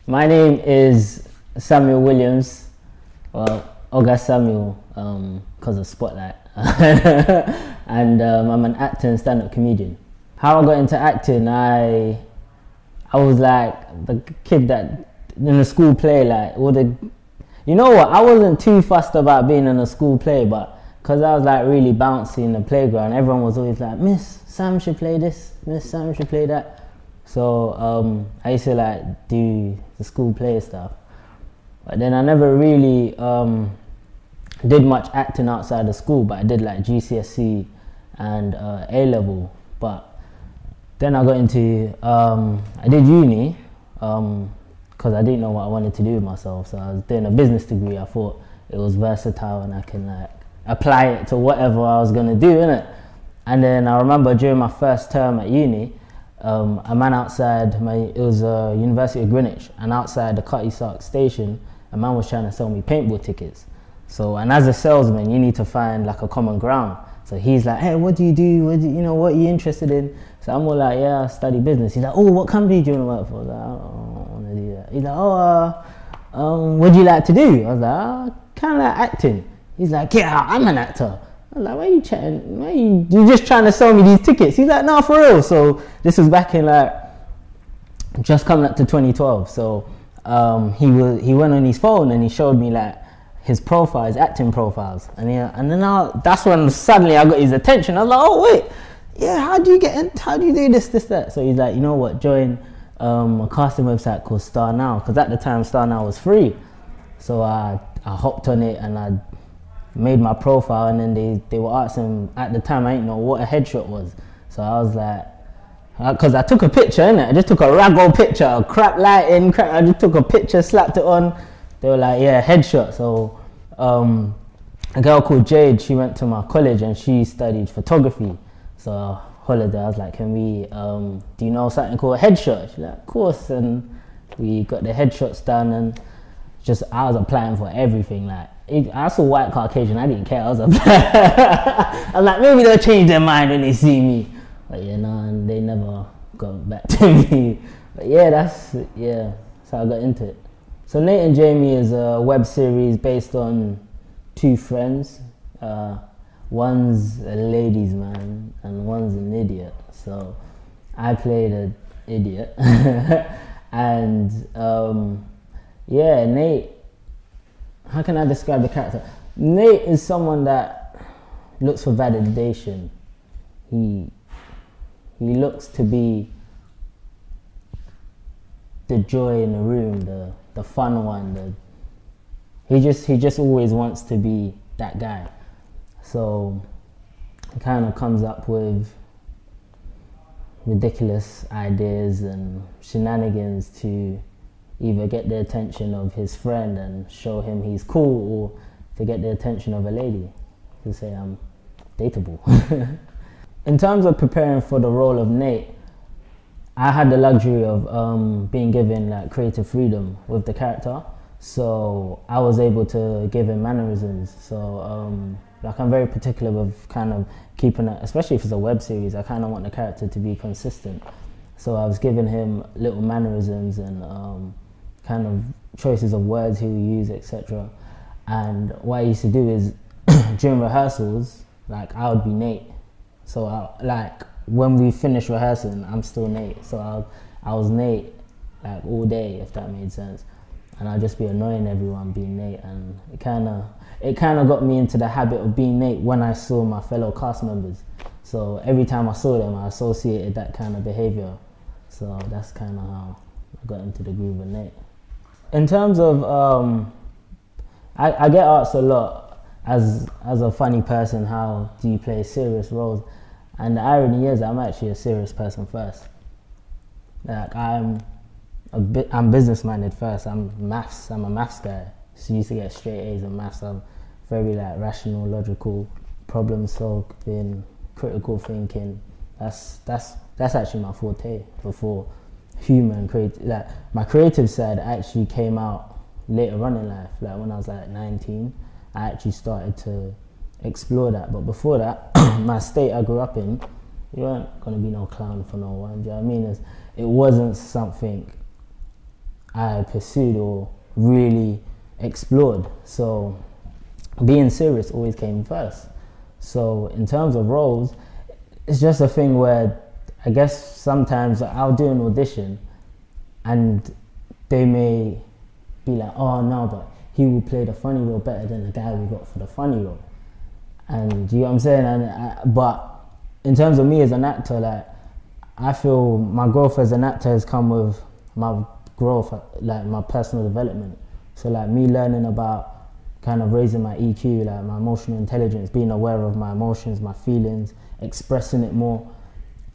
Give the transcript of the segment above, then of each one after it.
My name is Samuel Williams, well, August Samuel, because of Spotlight. And I'm an actor and stand-up comedian. How I got into acting, I was like the kid that in a school play, like all the, you know what, I wasn't too fussed about being in a school play, but because I was like really bouncy in the playground, everyone was always like, Miss Sam should play this, Miss Sam should play that. So I used to like do the school play stuff, but then I never really did much acting outside of school, but I did like GCSE and A-level. But then I got into, I did uni because I didn't know what I wanted to do with myself. So I was doing a business degree. I thought it was versatile and I can like apply it to whatever I was gonna do, innit? And then I remember during my first term at uni, a man outside it was University of Greenwich, and outside the Cutty Sark station, a man was trying to sell me paintball tickets. So, and as a salesman, you need to find like a common ground. So he's like, hey, what do you do? What are you interested in? So I'm all like, yeah, I study business. He's like, oh, what company do you want to work for? I was like, I don't want to do that. He's like, what do you like to do? I was like, kind of like acting. He's like, yeah, I'm an actor. I was like, why are you chatting? You're just trying to sell me these tickets? He's like, no, for real. So this was back in like, just coming up to 2012. So he went on his phone and he showed me like his profiles, acting profiles. And then that's when suddenly I got his attention. I was like, oh wait, yeah, how do you do this, that? So he's like, you know what, join a casting website called Star Now. Because at the time, Star Now was free. So I hopped on it and I made my profile, and then they were asking, at the time I didn't know what a headshot was, so I was like, because I took a picture, innit? I just took a rag old picture, crap lighting, I just took a picture, slapped it on. They were like, yeah, headshot. So a girl called Jade, she went to my college and she studied photography. So holiday, I was like, can we do you know something called a headshot? She's like, of course. And we got the headshots done, and I was applying for everything. Like, I saw white Caucasian, I didn't care. I was applying. I was like, maybe they'll change their mind when they see me. But yeah, no, and they never got back to me. But yeah, that's how I got into it. So Nate and Jamie is a web series based on two friends. One's a ladies' man and one's an idiot. So I played an idiot. And yeah, Nate, how can I describe the character? Nate is someone that looks for validation. He looks to be the joy in the room, the fun one. He just always wants to be that guy. So he kind of comes up with ridiculous ideas and shenanigans to either get the attention of his friend and show him he's cool, or to get the attention of a lady to say I'm dateable. In terms of preparing for the role of Nate, I had the luxury of being given like creative freedom with the character, so I was able to give him mannerisms. So like, I'm very particular with kind of keeping it, especially if it's a web series, I kind of want the character to be consistent. So I was giving him little mannerisms and kind of choices of words he would use, etc. And what I used to do is during rehearsals, like, I would be Nate. So like when we finished rehearsing, I'm still Nate. So I was Nate like all day, if that made sense. And I'd just be annoying everyone being Nate, and it kind of got me into the habit of being Nate when I saw my fellow cast members. So every time I saw them, I associated that kind of behavior. So that's kind of how I got into the groove of Nate. In terms of, I get asked a lot as a funny person, how do you play serious roles? And the irony is, I'm actually a serious person first. Like, I'm business-minded first. I'm a maths guy. So I used to get straight A's in maths. I'm very like rational, logical, problem solving, critical thinking. That's actually my forte before human creative. Like, my creative side actually came out later on in life. Like, when I was like 19, I actually started to explore that. But before that, my state I grew up in, you weren't gonna be no clown for no one. Do you know what I mean? It wasn't something I pursued or really explored. So being serious always came first. So in terms of roles, it's just a thing where I guess sometimes I'll do an audition and they may be like, oh no, but he will play the funny role better than the guy we got for the funny role. And you know what I'm saying? But in terms of me as an actor, like, I feel my growth as an actor has come with my growth, like my personal development. So like me learning about kind of raising my EQ, like my emotional intelligence, being aware of my emotions, my feelings, expressing it more.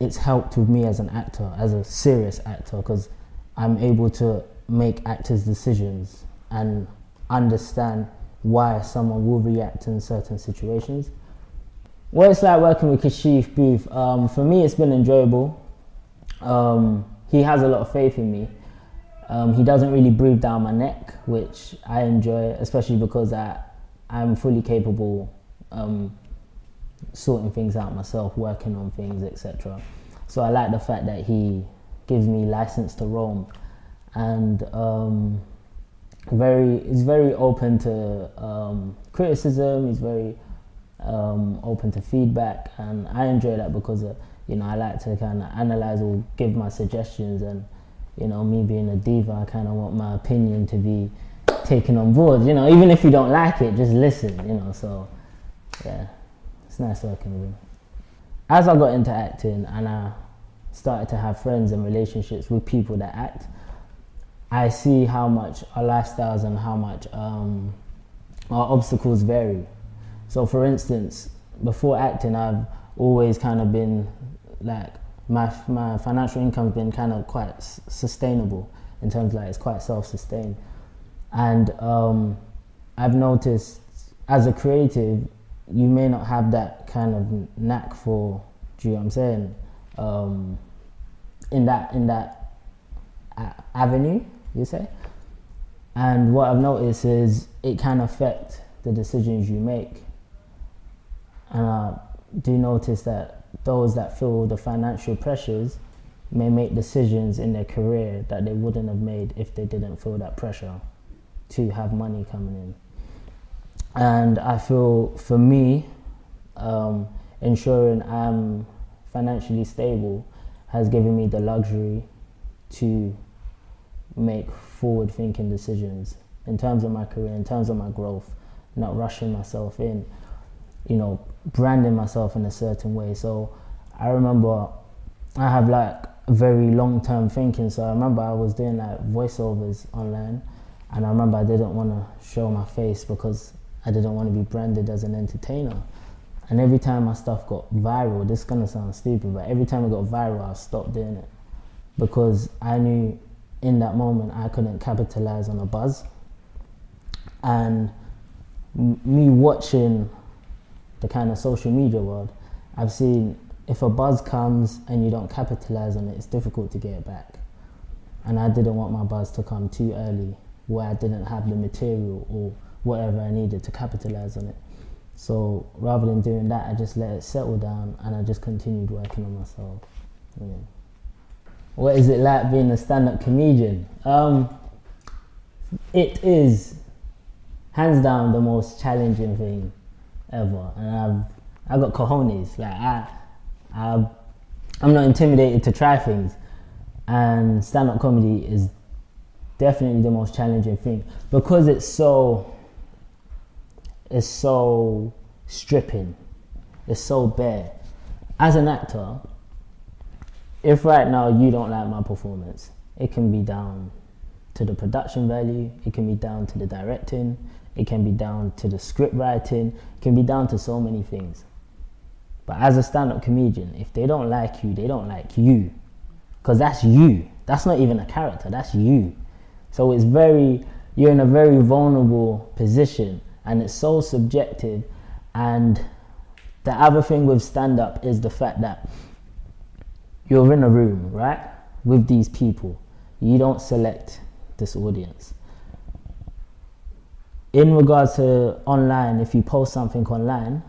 It's helped with me as an actor, as a serious actor, because I'm able to make actors' decisions and understand why someone will react in certain situations. What it's like working with Kashif Boothe, for me it's been enjoyable. He has a lot of faith in me. He doesn't really breathe down my neck, which I enjoy, especially because I'm fully capable sorting things out myself, working on things, etc. So I like the fact that he gives me license to roam, and he's very open to criticism. He's very open to feedback, and I enjoy that because I like to kind of analyze or give my suggestions, and me being a diva, I kind of want my opinion to be taken on board. Even if you don't like it, just listen. So yeah, it's nice working with him. As I got into acting and I started to have friends and relationships with people that act, I see how much our lifestyles and how much our obstacles vary. So for instance, before acting, I've always kind of been like, my financial income's been kind of quite sustainable in terms of like it's quite self-sustained. And I've noticed as a creative, you may not have that kind of knack for, do you know what I'm saying? In that avenue, you say? And what I've noticed is it can affect the decisions you make. And I do notice that those that feel the financial pressures may make decisions in their career that they wouldn't have made if they didn't feel that pressure to have money coming in. And I feel for me, ensuring I'm financially stable has given me the luxury to make forward-thinking decisions in terms of my career, in terms of my growth, not rushing myself in, branding myself in a certain way. So I remember I have like very long-term thinking. So I remember I was doing like voiceovers online, and I remember I didn't want to show my face because I didn't want to be branded as an entertainer. And every time my stuff got viral, this is gonna sound stupid, but every time it got viral, I stopped doing it because I knew in that moment I couldn't capitalize on a buzz. And me watching the kind of social media world, I've seen if a buzz comes and you don't capitalize on it, it's difficult to get it back. And I didn't want my buzz to come too early where I didn't have the material or whatever I needed to capitalize on it. So rather than doing that, I just let it settle down and I just continued working on myself. Yeah. What is it like being a stand-up comedian? It is hands down the most challenging thing ever, and I've got cojones. Like I'm not intimidated to try things, and stand-up comedy is definitely the most challenging thing because it's so stripping, it's so bare. As an actor, if right now you don't like my performance, it can be down to the production value, it can be down to the directing, it can be down to the script writing, it can be down to so many things. But as a stand-up comedian, if they don't like you, they don't like you. Because that's you. That's not even a character, that's you. So you're in a very vulnerable position, and it's so subjective. And the other thing with stand-up is the fact that you're in a room, right, with these people. You don't select this audience. In regards to online, if you post something online,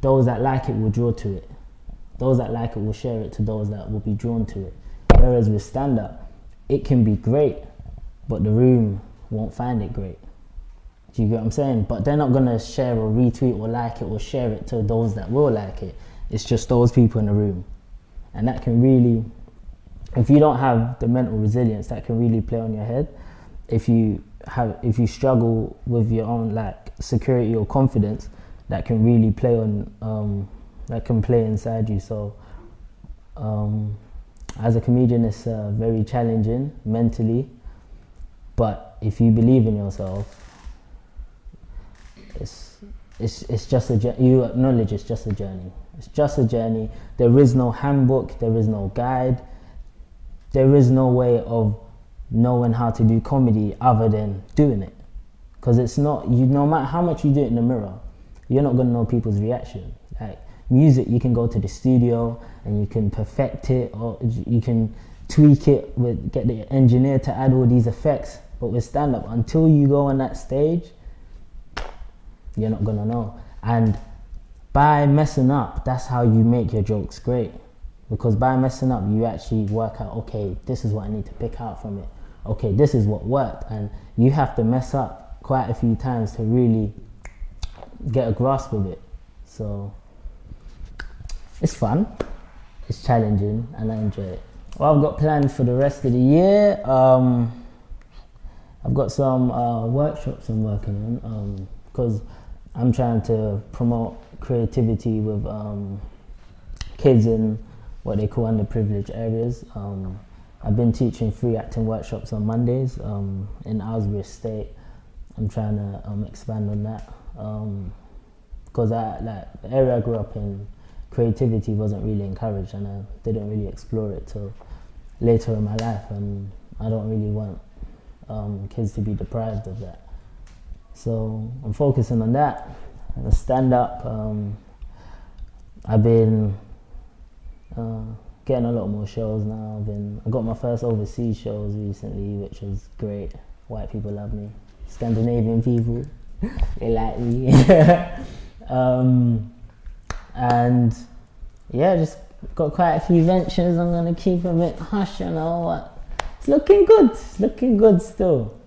those that like it will draw to it. Those that like it will share it to those that will be drawn to it. Whereas with stand-up, it can be great, but the room won't find it great. Do you get what I'm saying? But they're not gonna share or retweet or like it or share it to those that will like it. It's just those people in the room. And that can really, if you don't have the mental resilience, that can really play on your head. If you struggle with your own like security or confidence, that can really play on, that can play inside you. So as a comedian, it's very challenging mentally, but if you believe in yourself, it's just you acknowledge it's just a journey. It's just a journey. There is no handbook, there is no guide, there is no way of knowing how to do comedy other than doing it. Because it's not, no matter how much you do it in the mirror, you're not gonna know people's reaction. Like music, you can go to the studio and you can perfect it, or you can tweak it, get the engineer to add all these effects. But with stand-up, until you go on that stage, you're not gonna know. And by messing up, that's how you make your jokes great. Because by messing up, you actually work out, okay, this is what I need to pick out from it. Okay, this is what worked. And you have to mess up quite a few times to really get a grasp of it. So it's fun, it's challenging, and I enjoy it. What I've got planned for the rest of the year, I've got some workshops I'm working on, because I'm trying to promote creativity with kids in what they call underprivileged areas. I've been teaching free acting workshops on Mondays in Aylesbury Estate. I'm trying to expand on that, because the area I grew up in, creativity wasn't really encouraged, and I didn't really explore it till later in my life, and I don't really want kids to be deprived of that. So I'm focusing on that. And stand up, I've been getting a lot more shows now. I got my first overseas shows recently, which was great. White people love me. Scandinavian people, they like me. And yeah, just got quite a few ventures. I'm gonna keep a bit hush, you know what? It's looking good. It's looking good still.